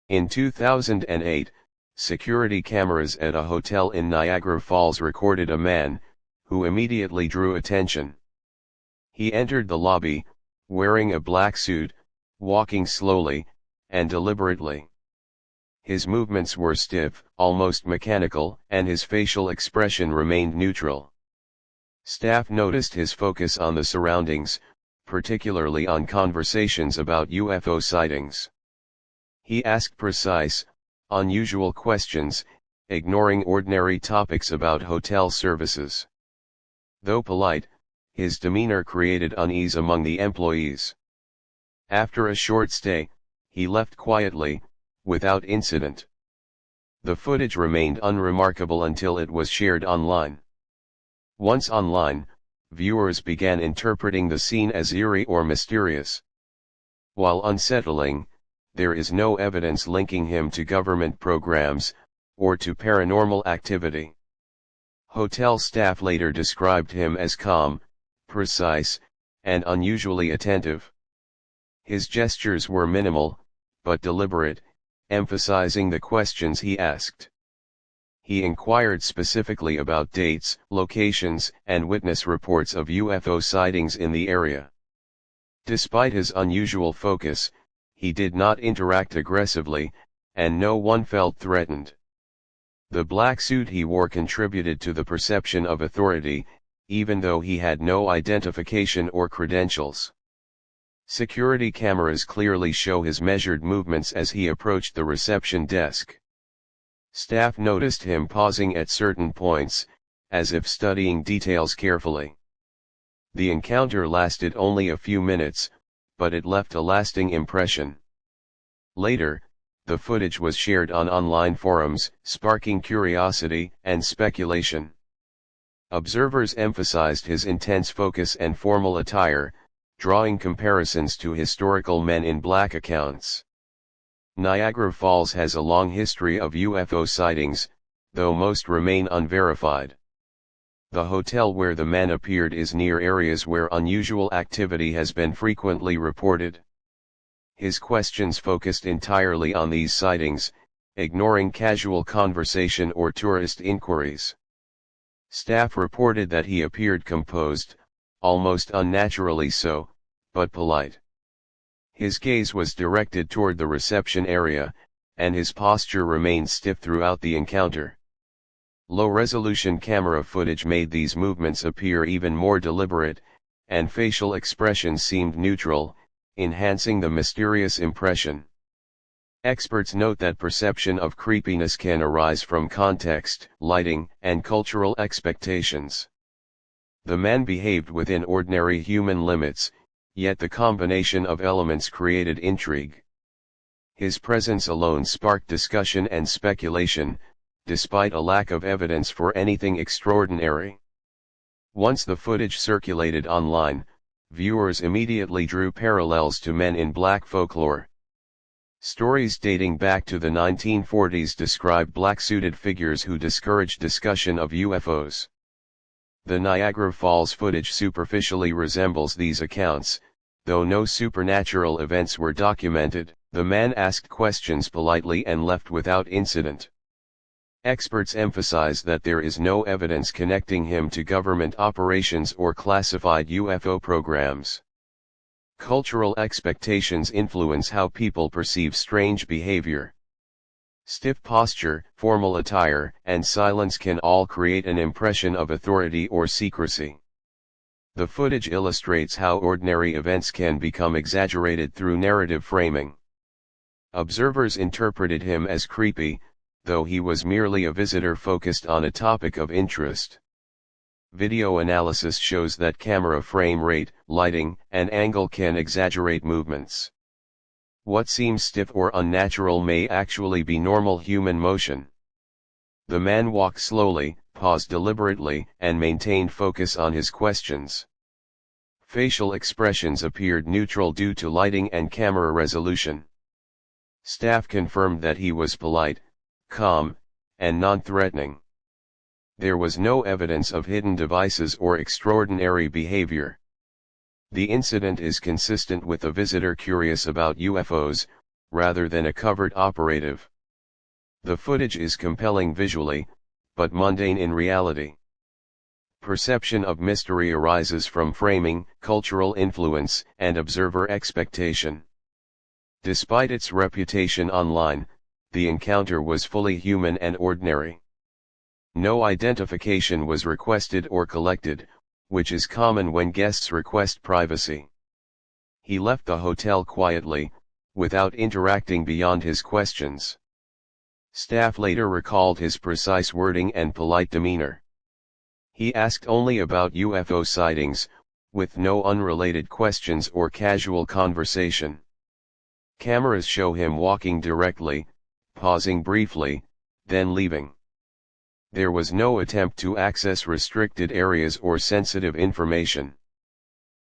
In 2008, security cameras at a hotel in Niagara Falls recorded a man, who immediately drew attention. He entered the lobby, wearing a black suit, walking slowly, and deliberately. His movements were stiff, almost mechanical, and his facial expression remained neutral. Staff noticed his focus on the surroundings, particularly on conversations about UFO sightings. He asked precise, unusual questions, ignoring ordinary topics about hotel services. Though polite, his demeanor created unease among the employees. After a short stay, he left quietly, without incident. The footage remained unremarkable until it was shared online. Once online, viewers began interpreting the scene as eerie or mysterious. While unsettling, there is no evidence linking him to government programs, or to paranormal activity. Hotel staff later described him as calm, precise, and unusually attentive. His gestures were minimal, but deliberate, emphasizing the questions he asked. He inquired specifically about dates, locations, and witness reports of UFO sightings in the area. Despite his unusual focus, he did not interact aggressively, and no one felt threatened. The black suit he wore contributed to the perception of authority, even though he had no identification or credentials. Security cameras clearly show his measured movements as he approached the reception desk. Staff noticed him pausing at certain points, as if studying details carefully. The encounter lasted only a few minutes, but it left a lasting impression. Later, the footage was shared on online forums, sparking curiosity and speculation. Observers emphasized his intense focus and formal attire, drawing comparisons to historical Men in Black accounts. Niagara Falls has a long history of UFO sightings, though most remain unverified. The hotel where the man appeared is near areas where unusual activity has been frequently reported. His questions focused entirely on these sightings, ignoring casual conversation or tourist inquiries. Staff reported that he appeared composed, almost unnaturally so, but polite. His gaze was directed toward the reception area, and his posture remained stiff throughout the encounter. Low-resolution camera footage made these movements appear even more deliberate, and facial expressions seemed neutral, enhancing the mysterious impression. Experts note that perception of creepiness can arise from context, lighting, and cultural expectations. The man behaved within ordinary human limits, yet the combination of elements created intrigue. His presence alone sparked discussion and speculation, despite a lack of evidence for anything extraordinary. Once the footage circulated online, viewers immediately drew parallels to Men in Black folklore. Stories dating back to the 1940s describe black-suited figures who discouraged discussion of UFOs. The Niagara Falls footage superficially resembles these accounts, though no supernatural events were documented. The man asked questions politely and left without incident. Experts emphasize that there is no evidence connecting him to government operations or classified UFO programs. Cultural expectations influence how people perceive strange behavior. Stiff posture, formal attire, and silence can all create an impression of authority or secrecy. The footage illustrates how ordinary events can become exaggerated through narrative framing. Observers interpreted him as creepy, though he was merely a visitor focused on a topic of interest. Video analysis shows that camera frame rate, lighting, and angle can exaggerate movements. What seems stiff or unnatural may actually be normal human motion. The man walked slowly, paused deliberately, and maintained focus on his questions. Facial expressions appeared neutral due to lighting and camera resolution. Staff confirmed that he was polite, calm, and non-threatening. There was no evidence of hidden devices or extraordinary behavior. The incident is consistent with a visitor curious about UFOs, rather than a covert operative. The footage is compelling visually, but mundane in reality. Perception of mystery arises from framing, cultural influence, and observer expectation. Despite its reputation online, the encounter was fully human and ordinary. No identification was requested or collected, which is common when guests request privacy. He left the hotel quietly, without interacting beyond his questions. Staff later recalled his precise wording and polite demeanor. He asked only about UFO sightings, with no unrelated questions or casual conversation. Cameras show him walking directly, pausing briefly, then leaving. There was no attempt to access restricted areas or sensitive information.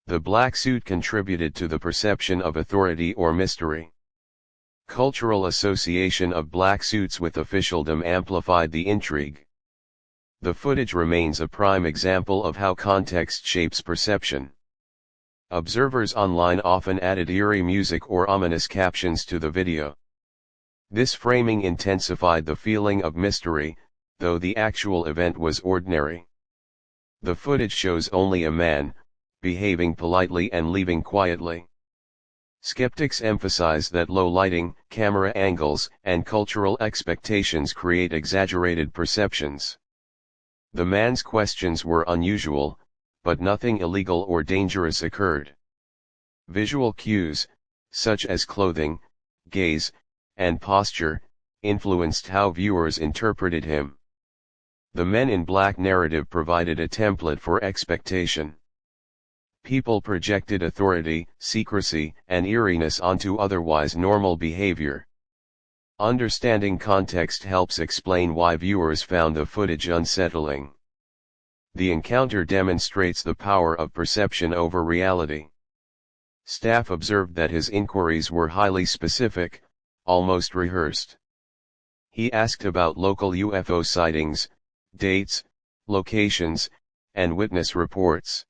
The black suit contributed to the perception of authority or mystery. Cultural association of black suits with officialdom amplified the intrigue. The footage remains a prime example of how context shapes perception. Observers online often added eerie music or ominous captions to the video. This framing intensified the feeling of mystery, though the actual event was ordinary. The footage shows only a man, behaving politely and leaving quietly. Skeptics emphasize that low lighting, camera angles, and cultural expectations create exaggerated perceptions. The man's questions were unusual, but nothing illegal or dangerous occurred. Visual cues, such as clothing, gaze, and posture, influenced how viewers interpreted him. The Men in Black narrative provided a template for expectation. People projected authority, secrecy, and eeriness onto otherwise normal behavior. Understanding context helps explain why viewers found the footage unsettling. The encounter demonstrates the power of perception over reality. Staff observed that his inquiries were highly specific, almost rehearsed. He asked about local UFO sightings, dates, locations, and witness reports.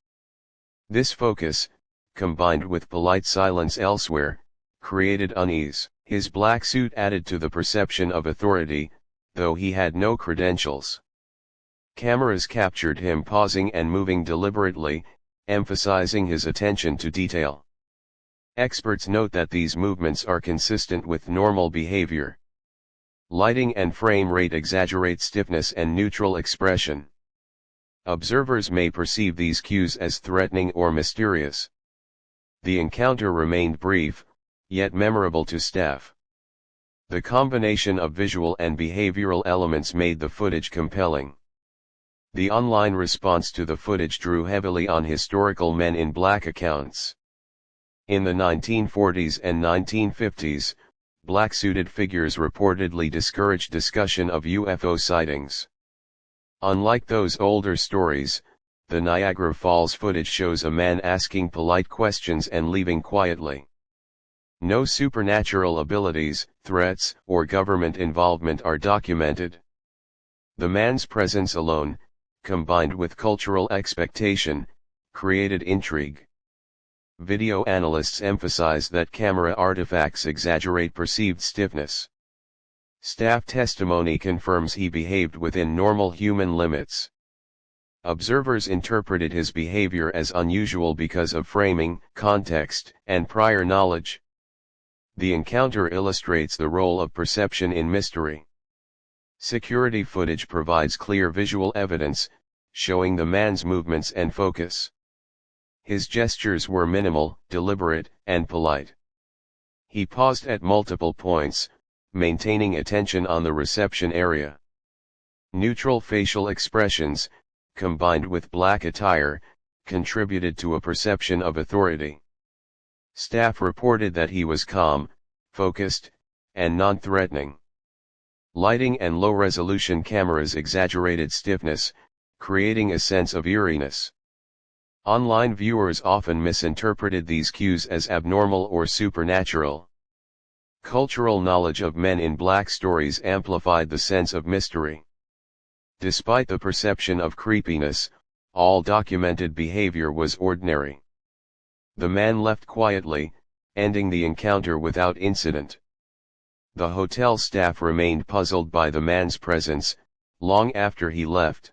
This focus, combined with polite silence elsewhere, created unease. His black suit added to the perception of authority, though he had no credentials. Cameras captured him pausing and moving deliberately, emphasizing his attention to detail. Experts note that these movements are consistent with normal behavior. Lighting and frame rate exaggerate stiffness and neutral expression. Observers may perceive these cues as threatening or mysterious. The encounter remained brief, yet memorable to staff. The combination of visual and behavioral elements made the footage compelling. The online response to the footage drew heavily on historical Men in Black accounts. In the 1940s and 1950s, black-suited figures reportedly discouraged discussion of UFO sightings. Unlike those older stories, the Niagara Falls footage shows a man asking polite questions and leaving quietly. No supernatural abilities, threats, or government involvement are documented. The man's presence alone, combined with cultural expectation, created intrigue. Video analysts emphasize that camera artifacts exaggerate perceived stiffness. Staff testimony confirms he behaved within normal human limits. Observers interpreted his behavior as unusual because of framing, context, and prior knowledge. The encounter illustrates the role of perception in mystery. Security footage provides clear visual evidence, showing the man's movements and focus. His gestures were minimal, deliberate, and polite. He paused at multiple points, maintaining attention on the reception area. Neutral facial expressions, combined with black attire, contributed to a perception of authority. Staff reported that he was calm, focused, and non-threatening. Lighting and low-resolution cameras exaggerated stiffness, creating a sense of eeriness. Online viewers often misinterpreted these cues as abnormal or supernatural. Cultural knowledge of Men in Black stories amplified the sense of mystery. Despite the perception of creepiness, all documented behavior was ordinary. The man left quietly, ending the encounter without incident. The hotel staff remained puzzled by the man's presence, long after he left.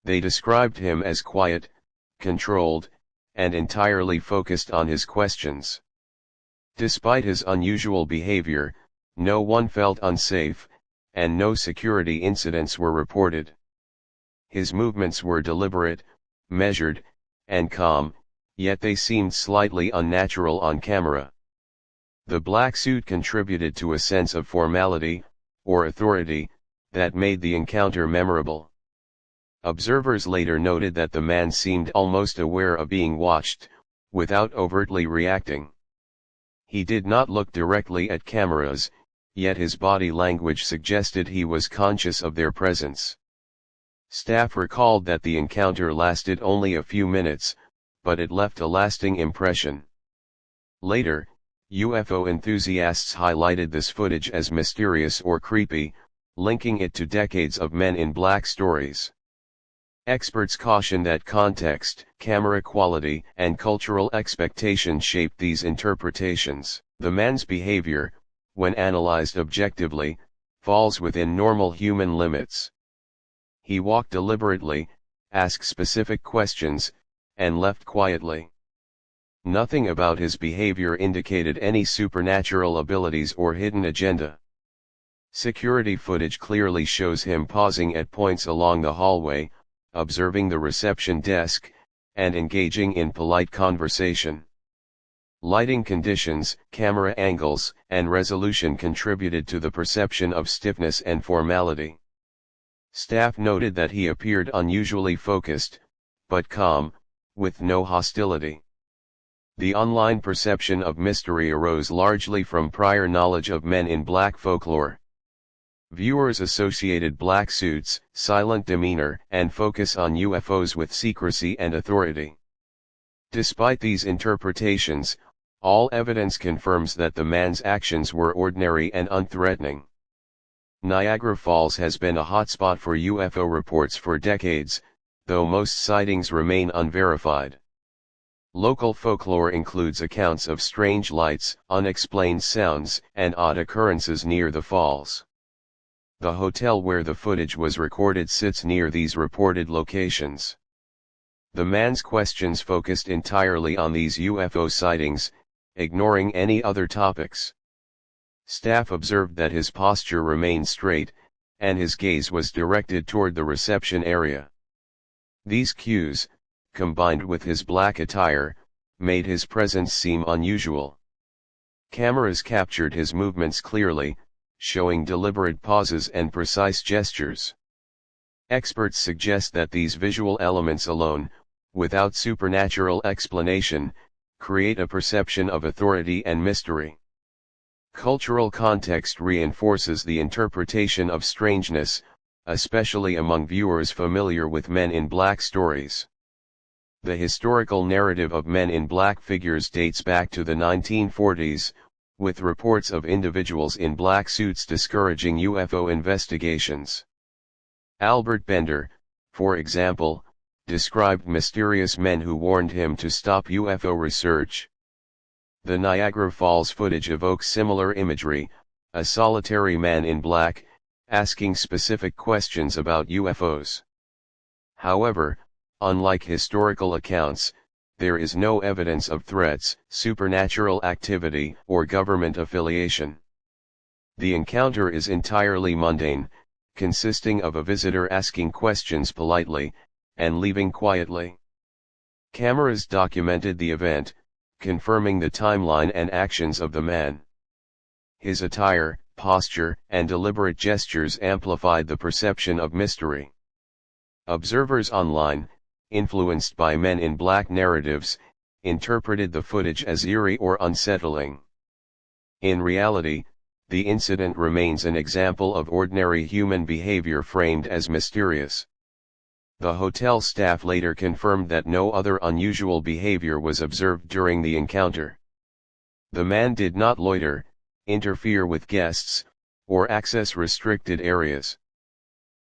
They described him as quiet, controlled, and entirely focused on his questions. Despite his unusual behavior, no one felt unsafe, and no security incidents were reported. His movements were deliberate, measured, and calm, yet they seemed slightly unnatural on camera. The black suit contributed to a sense of formality, or authority, that made the encounter memorable. Observers later noted that the man seemed almost aware of being watched, without overtly reacting. He did not look directly at cameras, yet his body language suggested he was conscious of their presence. Staff recalled that the encounter lasted only a few minutes, but it left a lasting impression. Later, UFO enthusiasts highlighted this footage as mysterious or creepy, linking it to decades of Men in Black stories. Experts caution that context, camera quality, and cultural expectation shape these interpretations. The man's behavior, when analyzed objectively, falls within normal human limits. He walked deliberately, asked specific questions, and left quietly. Nothing about his behavior indicated any supernatural abilities or hidden agenda. Security footage clearly shows him pausing at points along the hallway, observing the reception desk, and engaging in polite conversation. Lighting conditions, camera angles, and resolution contributed to the perception of stiffness and formality. Staff noted that he appeared unusually focused, but calm, with no hostility. The online perception of mystery arose largely from prior knowledge of Men in Black folklore. Viewers associated black suits, silent demeanor, and focus on UFOs with secrecy and authority. Despite these interpretations, all evidence confirms that the man's actions were ordinary and unthreatening. Niagara Falls has been a hotspot for UFO reports for decades, though most sightings remain unverified. Local folklore includes accounts of strange lights, unexplained sounds, and odd occurrences near the falls. The hotel where the footage was recorded sits near these reported locations. The man's questions focused entirely on these UFO sightings, ignoring any other topics. Staff observed that his posture remained straight, and his gaze was directed toward the reception area. These cues, combined with his black attire, made his presence seem unusual. Cameras captured his movements clearly, showing deliberate pauses and precise gestures. Experts suggest that these visual elements alone, without supernatural explanation, create a perception of authority and mystery. Cultural context reinforces the interpretation of strangeness, especially among viewers familiar with Men in Black stories. The historical narrative of Men in Black figures dates back to the 1940s, with reports of individuals in black suits discouraging UFO investigations. Albert Bender, for example, described mysterious men who warned him to stop UFO research. The Niagara Falls footage evokes similar imagery, a solitary man in black, asking specific questions about UFOs. However, unlike historical accounts, there is no evidence of threats, supernatural activity, or government affiliation. The encounter is entirely mundane, consisting of a visitor asking questions politely, and leaving quietly. Cameras documented the event, confirming the timeline and actions of the man. His attire, posture, and deliberate gestures amplified the perception of mystery. Observers online, influenced by Men in Black narratives, interpreted the footage as eerie or unsettling. In reality, the incident remains an example of ordinary human behavior framed as mysterious. The hotel staff later confirmed that no other unusual behavior was observed during the encounter. The man did not loiter, interfere with guests, or access restricted areas.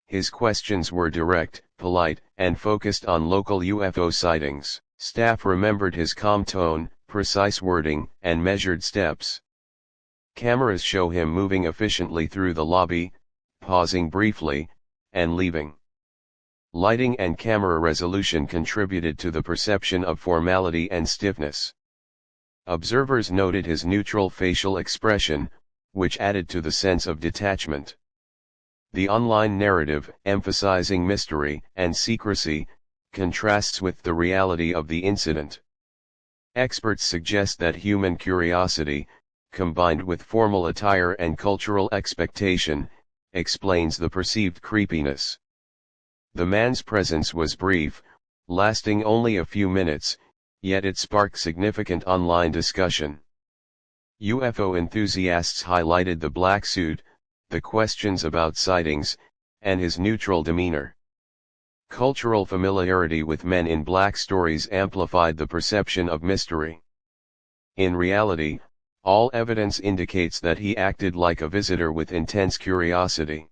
His questions were direct, polite, and focused on local UFO sightings. Staff remembered his calm tone, precise wording, and measured steps. Cameras show him moving efficiently through the lobby, pausing briefly, and leaving. Lighting and camera resolution contributed to the perception of formality and stiffness. Observers noted his neutral facial expression, which added to the sense of detachment. The online narrative, emphasizing mystery and secrecy, contrasts with the reality of the incident. Experts suggest that human curiosity, combined with formal attire and cultural expectation, explains the perceived creepiness. The man's presence was brief, lasting only a few minutes, yet it sparked significant online discussion. UFO enthusiasts highlighted the black suit, the questions about sightings, and his neutral demeanor. Cultural familiarity with men in black stories amplified the perception of mystery. In reality, all evidence indicates that he acted like a visitor with intense curiosity.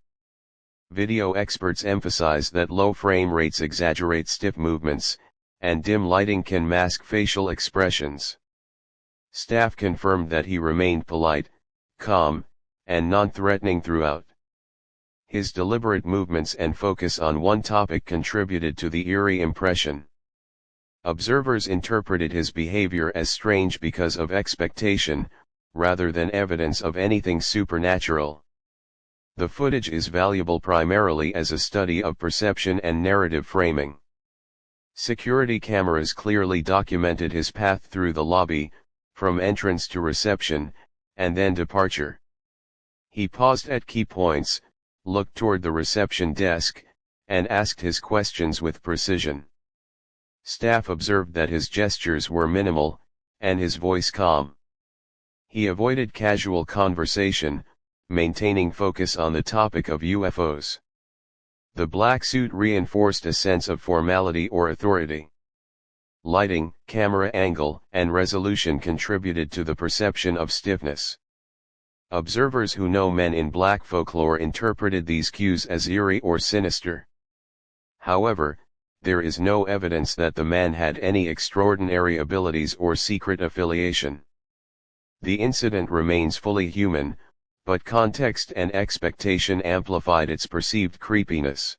Video experts emphasize that low frame rates exaggerate stiff movements, and dim lighting can mask facial expressions. Staff confirmed that he remained polite, calm, and non-threatening throughout. His deliberate movements and focus on one topic contributed to the eerie impression. Observers interpreted his behavior as strange because of expectation, rather than evidence of anything supernatural. The footage is valuable primarily as a study of perception and narrative framing. Security cameras clearly documented his path through the lobby, from entrance to reception, and then departure. He paused at key points, looked toward the reception desk, and asked his questions with precision. Staff observed that his gestures were minimal, and his voice calm. He avoided casual conversation, maintaining focus on the topic of UFOs. The black suit reinforced a sense of formality or authority. Lighting, camera angle, and resolution contributed to the perception of stiffness. Observers who know men in black folklore interpreted these cues as eerie or sinister. However, there is no evidence that the man had any extraordinary abilities or secret affiliation. The incident remains fully human, but context and expectation amplified its perceived creepiness.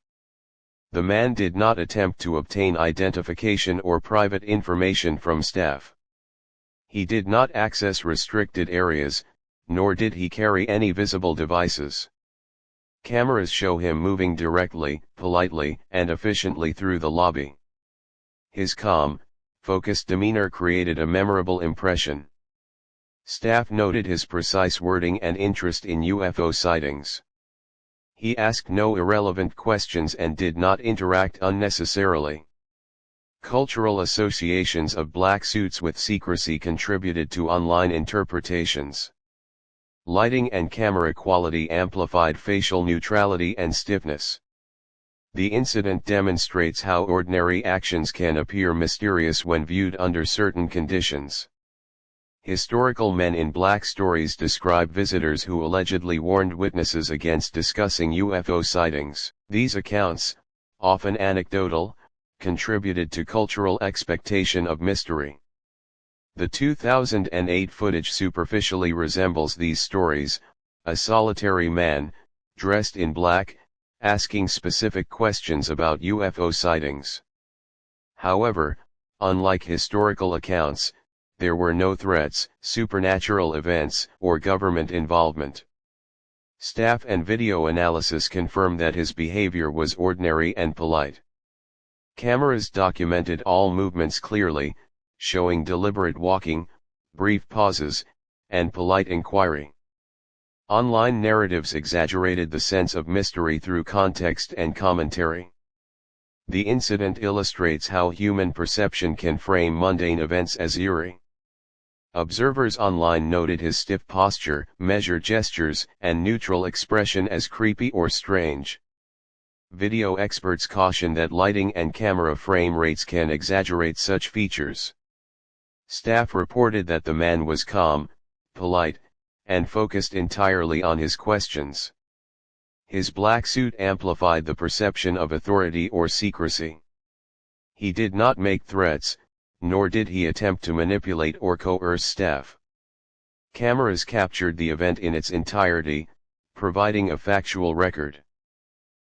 The man did not attempt to obtain identification or private information from staff. He did not access restricted areas, nor did he carry any visible devices. Cameras show him moving directly, politely, and efficiently through the lobby. His calm, focused demeanor created a memorable impression. Staff noted his precise wording and interest in UFO sightings. He asked no irrelevant questions and did not interact unnecessarily. Cultural associations of black suits with secrecy contributed to online interpretations. Lighting and camera quality amplified facial neutrality and stiffness. The incident demonstrates how ordinary actions can appear mysterious when viewed under certain conditions. Historical men in black stories describe visitors who allegedly warned witnesses against discussing UFO sightings. These accounts, often anecdotal, contributed to cultural expectation of mystery. The 2008 footage superficially resembles these stories, a solitary man, dressed in black, asking specific questions about UFO sightings. However, unlike historical accounts, there were no threats, supernatural events, or government involvement. Staff and video analysis confirm that his behavior was ordinary and polite. Cameras documented all movements clearly, showing deliberate walking, brief pauses, and polite inquiry. Online narratives exaggerated the sense of mystery through context and commentary. The incident illustrates how human perception can frame mundane events as eerie. Observers online noted his stiff posture, measured gestures, and neutral expression as creepy or strange. Video experts caution that lighting and camera frame rates can exaggerate such features. Staff reported that the man was calm, polite, and focused entirely on his questions. His black suit amplified the perception of authority or secrecy. He did not make threats, nor did he attempt to manipulate or coerce staff. Cameras captured the event in its entirety, providing a factual record.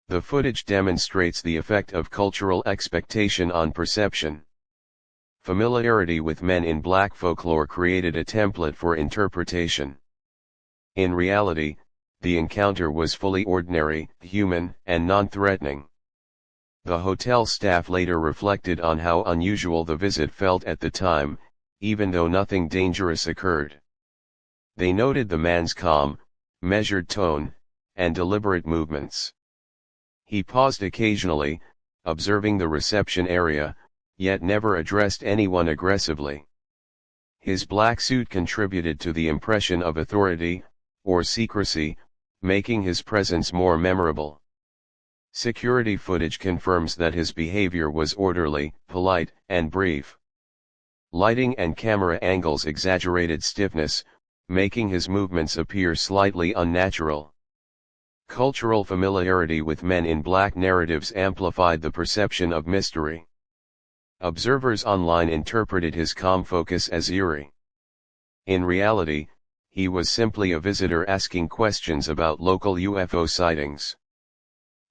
The footage demonstrates the effect of cultural expectation on perception. Familiarity with men in black folklore created a template for interpretation. In reality, the encounter was fully ordinary, human, and non-threatening. The hotel staff later reflected on how unusual the visit felt at the time, even though nothing dangerous occurred. They noted the man's calm, measured tone, and deliberate movements. He paused occasionally, observing the reception area, yet never addressed anyone aggressively. His black suit contributed to the impression of authority, or secrecy, making his presence more memorable. Security footage confirms that his behavior was orderly, polite, and brief. Lighting and camera angles exaggerated stiffness, making his movements appear slightly unnatural. Cultural familiarity with men in black narratives amplified the perception of mystery. Observers online interpreted his calm focus as eerie. In reality, he was simply a visitor asking questions about local UFO sightings.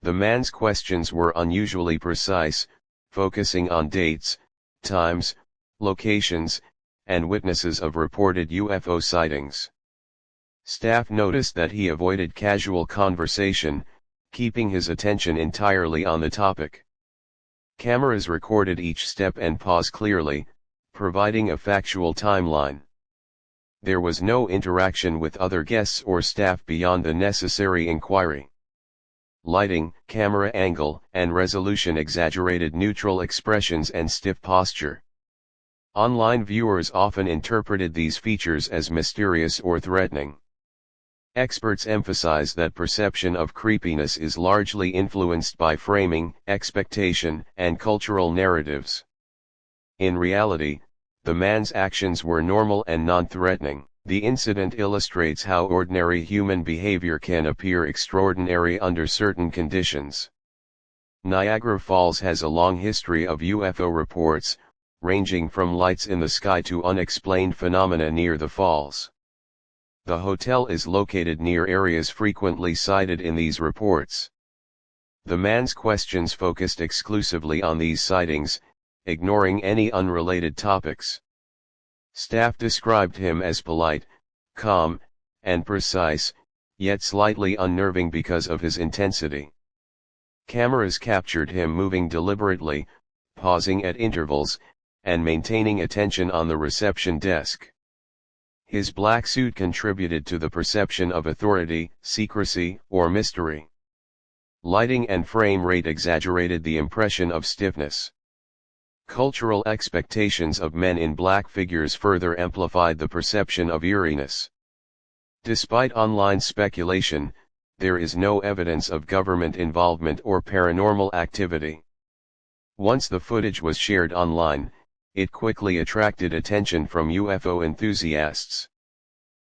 The man's questions were unusually precise, focusing on dates, times, locations, and witnesses of reported UFO sightings. Staff noticed that he avoided casual conversation, keeping his attention entirely on the topic. Cameras recorded each step and pause clearly, providing a factual timeline. There was no interaction with other guests or staff beyond the necessary inquiry. Lighting, camera angle, and resolution exaggerated neutral expressions and stiff posture. Online viewers often interpreted these features as mysterious or threatening. Experts emphasize that perception of creepiness is largely influenced by framing, expectation, and cultural narratives. In reality, the man's actions were normal and non-threatening. The incident illustrates how ordinary human behavior can appear extraordinary under certain conditions. Niagara Falls has a long history of UFO reports, ranging from lights in the sky to unexplained phenomena near the falls. The hotel is located near areas frequently cited in these reports. The man's questions focused exclusively on these sightings, ignoring any unrelated topics. Staff described him as polite, calm, and precise, yet slightly unnerving because of his intensity. Cameras captured him moving deliberately, pausing at intervals, and maintaining attention on the reception desk. His black suit contributed to the perception of authority, secrecy, or mystery. Lighting and frame rate exaggerated the impression of stiffness. Cultural expectations of men in black figures further amplified the perception of eeriness. Despite online speculation, there is no evidence of government involvement or paranormal activity. Once the footage was shared online, it quickly attracted attention from UFO enthusiasts.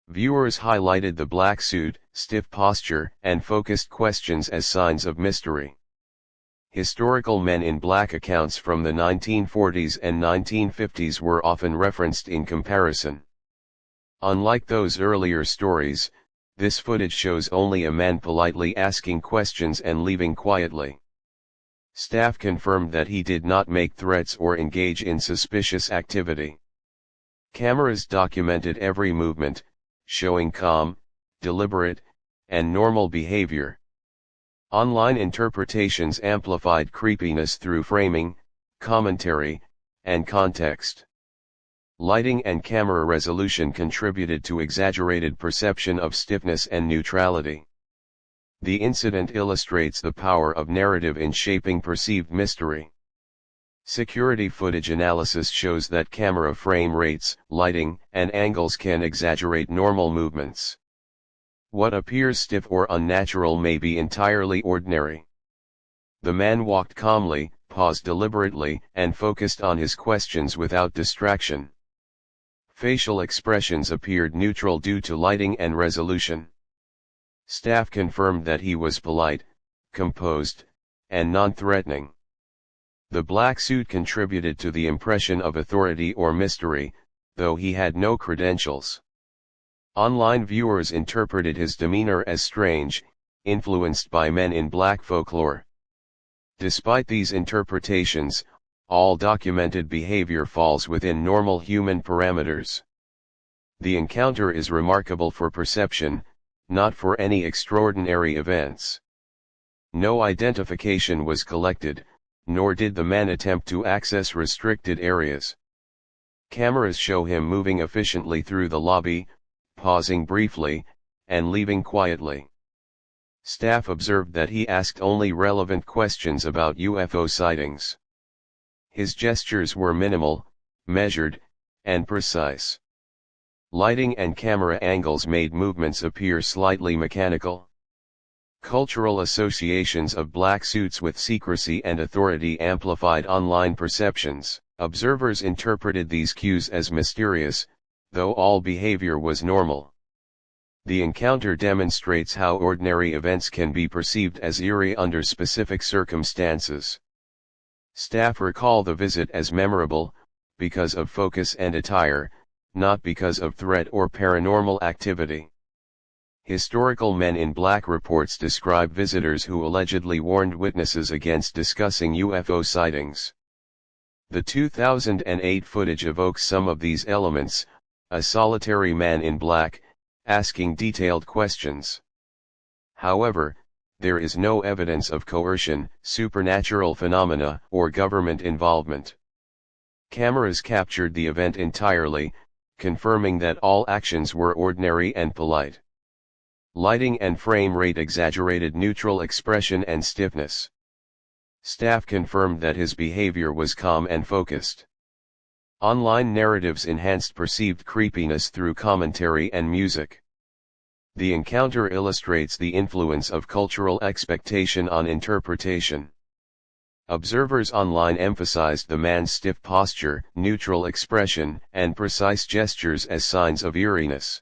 Viewers highlighted the black suit, stiff posture, and focused questions as signs of mystery. Historical men in black accounts from the 1940s and 1950s were often referenced in comparison. Unlike those earlier stories, this footage shows only a man politely asking questions and leaving quietly. Staff confirmed that he did not make threats or engage in suspicious activity. Cameras documented every movement, showing calm, deliberate, and normal behavior. Online interpretations amplified creepiness through framing, commentary, and context. Lighting and camera resolution contributed to exaggerated perception of stiffness and neutrality. The incident illustrates the power of narrative in shaping perceived mystery. Security footage analysis shows that camera frame rates, lighting, and angles can exaggerate normal movements. What appears stiff or unnatural may be entirely ordinary. The man walked calmly, paused deliberately, and focused on his questions without distraction. Facial expressions appeared neutral due to lighting and resolution. Staff confirmed that he was polite, composed, and non-threatening. The black suit contributed to the impression of authority or mystery, though he had no credentials. Online viewers interpreted his demeanor as strange, influenced by Men in Black folklore. Despite these interpretations, all documented behavior falls within normal human parameters. The encounter is remarkable for perception, not for any extraordinary events. No identification was collected, nor did the man attempt to access restricted areas. Cameras show him moving efficiently through the lobby, pausing briefly, and leaving quietly. Staff observed that he asked only relevant questions about UFO sightings. His gestures were minimal, measured, and precise. Lighting and camera angles made movements appear slightly mechanical. Cultural associations of black suits with secrecy and authority amplified online perceptions. Observers interpreted these cues as mysterious, though all behavior was normal. The encounter demonstrates how ordinary events can be perceived as eerie under specific circumstances. Staff recall the visit as memorable, because of focus and attire, not because of threat or paranormal activity. Historical Men in Black reports describe visitors who allegedly warned witnesses against discussing UFO sightings. The 2008 footage evokes some of these elements, a solitary man in black, asking detailed questions. However, there is no evidence of coercion, supernatural phenomena, or government involvement. Cameras captured the event entirely, confirming that all actions were ordinary and polite. Lighting and frame rate exaggerated neutral expression and stiffness. Staff confirmed that his behavior was calm and focused. Online narratives enhanced perceived creepiness through commentary and music. The encounter illustrates the influence of cultural expectation on interpretation. Observers online emphasized the man's stiff posture, neutral expression, and precise gestures as signs of eeriness.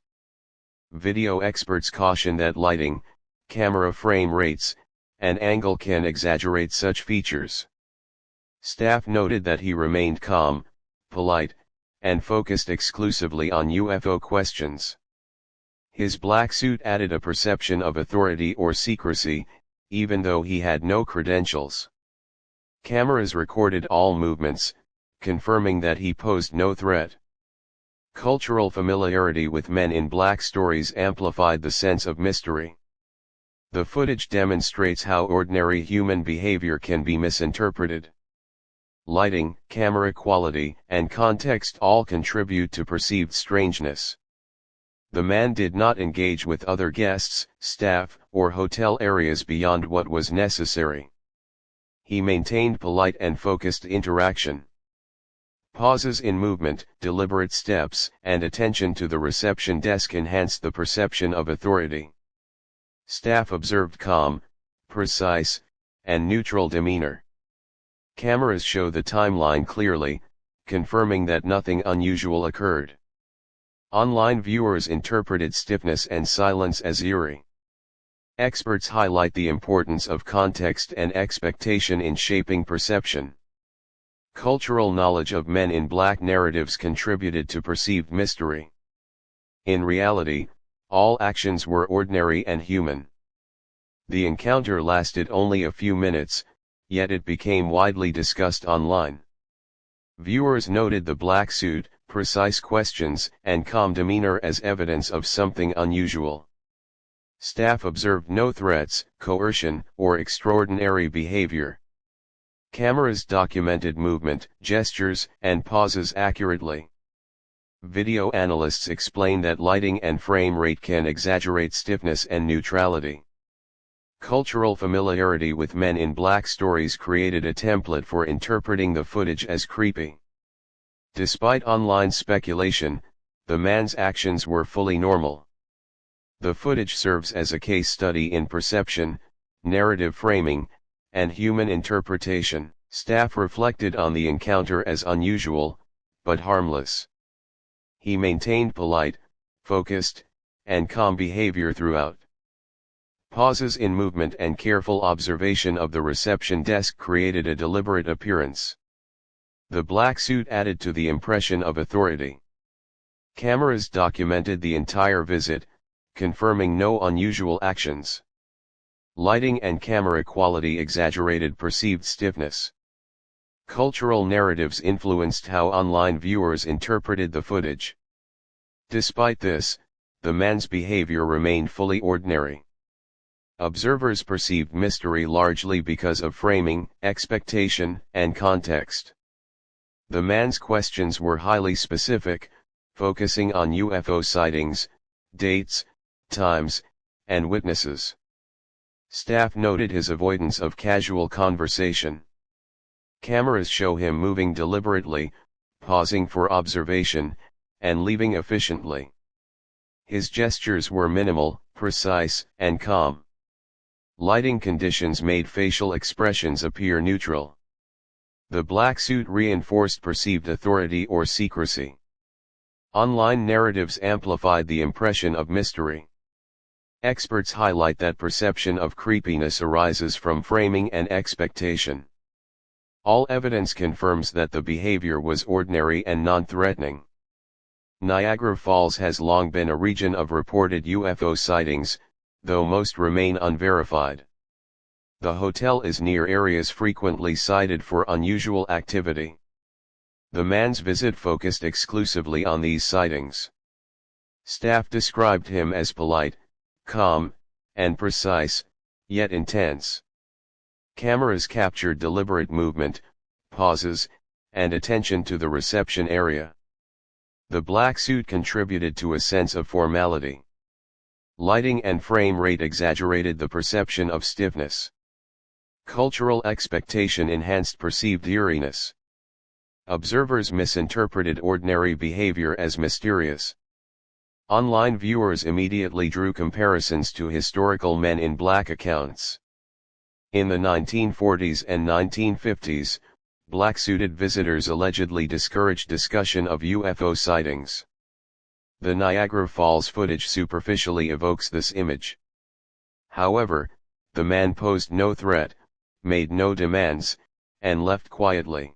Video experts caution that lighting, camera frame rates, and angle can exaggerate such features. Staff noted that he remained calm, polite, and focused exclusively on UFO questions. His black suit added a perception of authority or secrecy, even though he had no credentials. Cameras recorded all movements, confirming that he posed no threat. Cultural familiarity with Men in Black stories amplified the sense of mystery. The footage demonstrates how ordinary human behavior can be misinterpreted. Lighting, camera quality, and context all contribute to perceived strangeness. The man did not engage with other guests, staff, or hotel areas beyond what was necessary. He maintained polite and focused interaction. Pauses in movement, deliberate steps, and attention to the reception desk enhanced the perception of authority. Staff observed calm, precise, and neutral demeanor. Cameras show the timeline clearly, confirming that nothing unusual occurred. Online viewers interpreted stiffness and silence as eerie. Experts highlight the importance of context and expectation in shaping perception. Cultural knowledge of Men in Black narratives contributed to perceived mystery. In reality, all actions were ordinary and human. The encounter lasted only a few minutes, yet it became widely discussed online. Viewers noted the black suit, precise questions, and calm demeanor as evidence of something unusual. Staff observed no threats, coercion, or extraordinary behavior. Cameras documented movement, gestures, and pauses accurately. Video analysts explain that lighting and frame rate can exaggerate stiffness and neutrality. Cultural familiarity with Men in Black stories created a template for interpreting the footage as creepy. Despite online speculation, the man's actions were fully normal. The footage serves as a case study in perception, narrative framing, and human interpretation. Staff reflected on the encounter as unusual, but harmless. He maintained polite, focused, and calm behavior throughout. Pauses in movement and careful observation of the reception desk created a deliberate appearance. The black suit added to the impression of authority. Cameras documented the entire visit, confirming no unusual actions. Lighting and camera quality exaggerated perceived stiffness. Cultural narratives influenced how online viewers interpreted the footage. Despite this, the man's behavior remained fully ordinary. Observers perceived mystery largely because of framing, expectation, and context. The man's questions were highly specific, focusing on UFO sightings, dates, times, and witnesses. Staff noted his avoidance of casual conversation. Cameras show him moving deliberately, pausing for observation, and leaving efficiently. His gestures were minimal, precise, and calm. Lighting conditions made facial expressions appear neutral. The black suit reinforced perceived authority or secrecy. Online narratives amplified the impression of mystery. Experts highlight that perception of creepiness arises from framing and expectation. All evidence confirms that the behavior was ordinary and non-threatening. Niagara Falls has long been a region of reported UFO sightings, though most remain unverified. The hotel is near areas frequently cited for unusual activity. The man's visit focused exclusively on these sightings. Staff described him as polite, calm, and precise, yet intense. Cameras captured deliberate movement, pauses, and attention to the reception area. The black suit contributed to a sense of formality. Lighting and frame rate exaggerated the perception of stiffness. Cultural expectation enhanced perceived eeriness. Observers misinterpreted ordinary behavior as mysterious. Online viewers immediately drew comparisons to historical Men in Black accounts. In the 1940s and 1950s, black-suited visitors allegedly discouraged discussion of UFO sightings. The Niagara Falls footage superficially evokes this image. However, the man posed no threat, made no demands, and left quietly.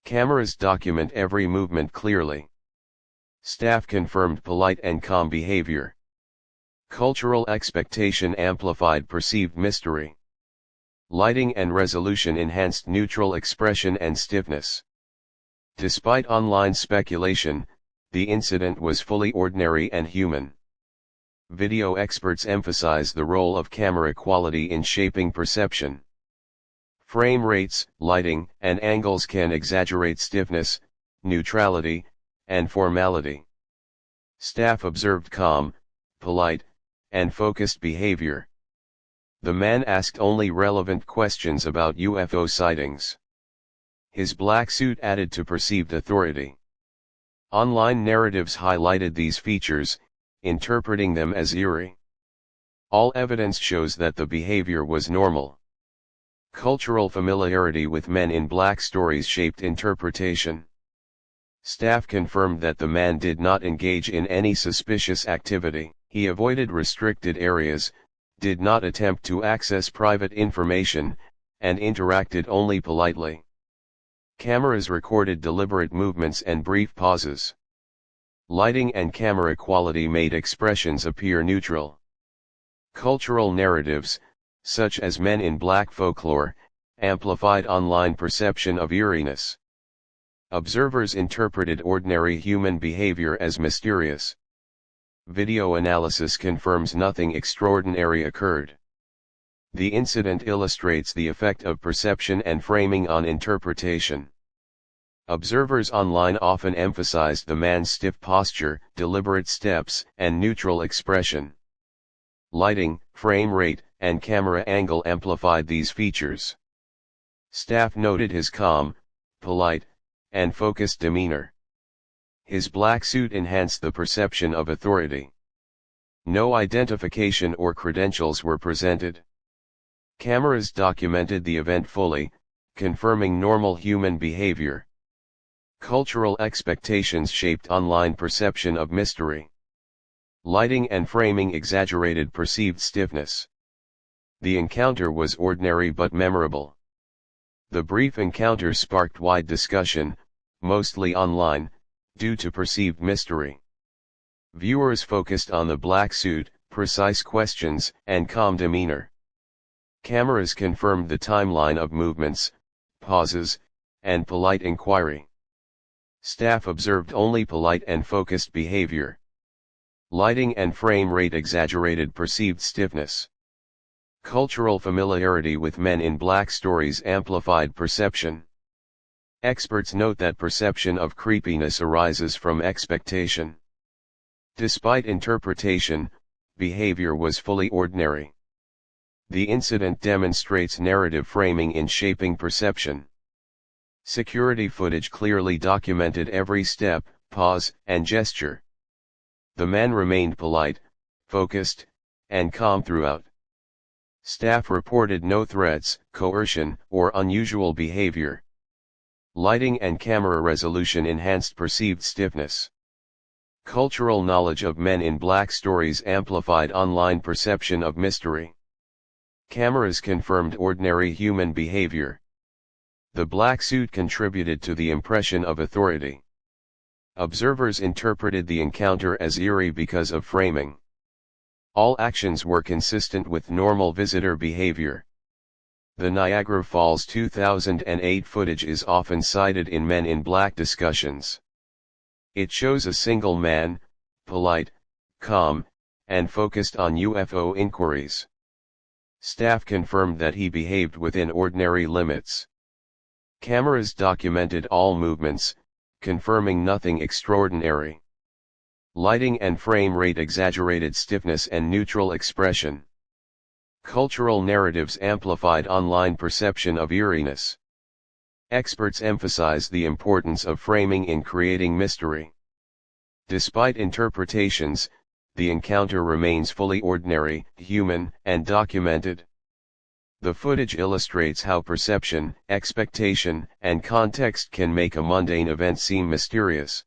Cameras document every movement clearly. Staff confirmed polite and calm behavior. Cultural expectation amplified perceived mystery. Lighting and resolution enhanced neutral expression and stiffness. Despite online speculation, the incident was fully ordinary and human. Video experts emphasize the role of camera quality in shaping perception. Frame rates, lighting, and angles can exaggerate stiffness, neutrality, and formality. Staff observed calm, polite, and focused behavior. The man asked only relevant questions about UFO sightings. His black suit added to perceived authority. Online narratives highlighted these features, interpreting them as eerie. All evidence shows that the behavior was normal. Cultural familiarity with Men in Black stories shaped interpretation. Staff confirmed that the man did not engage in any suspicious activity. He avoided restricted areas, did not attempt to access private information, and interacted only politely. Cameras recorded deliberate movements and brief pauses. Lighting and camera quality made expressions appear neutral. Cultural narratives, such as Men in Black folklore, amplified online perception of eeriness. Observers interpreted ordinary human behavior as mysterious. Video analysis confirms nothing extraordinary occurred. The incident illustrates the effect of perception and framing on interpretation. Observers online often emphasized the man's stiff posture, deliberate steps, and neutral expression. Lighting, frame rate, and camera angle amplified these features. Staff noted his calm, polite, and focused demeanor. His black suit enhanced the perception of authority. No identification or credentials were presented. Cameras documented the event fully, confirming normal human behavior. Cultural expectations shaped online perception of mystery. Lighting and framing exaggerated perceived stiffness. The encounter was ordinary but memorable. The brief encounter sparked wide discussion, mostly online, due to perceived mystery. Viewers focused on the black suit, precise questions, and calm demeanor. Cameras confirmed the timeline of movements, pauses, and polite inquiry. Staff observed only polite and focused behavior. Lighting and frame rate exaggerated perceived stiffness. Cultural familiarity with Men in Black stories amplified perception. Experts note that perception of creepiness arises from expectation. Despite interpretation, behavior was fully ordinary. The incident demonstrates narrative framing in shaping perception. Security footage clearly documented every step, pause, and gesture. The man remained polite, focused, and calm throughout. Staff reported no threats, coercion, or unusual behavior. Lighting and camera resolution enhanced perceived stiffness. Cultural knowledge of Men in Black stories amplified online perception of mystery. Cameras confirmed ordinary human behavior. The black suit contributed to the impression of authority. Observers interpreted the encounter as eerie because of framing. All actions were consistent with normal visitor behavior. The Niagara Falls 2008 footage is often cited in Men in Black discussions. It shows a single man, polite, calm, and focused on UFO inquiries. Staff confirmed that he behaved within ordinary limits. Cameras documented all movements, confirming nothing extraordinary. Lighting and frame rate exaggerated stiffness and neutral expression. Cultural narratives amplified online perception of eeriness. Experts emphasize the importance of framing in creating mystery. Despite interpretations, the encounter remains fully ordinary, human, and documented. The footage illustrates how perception, expectation, and context can make a mundane event seem mysterious.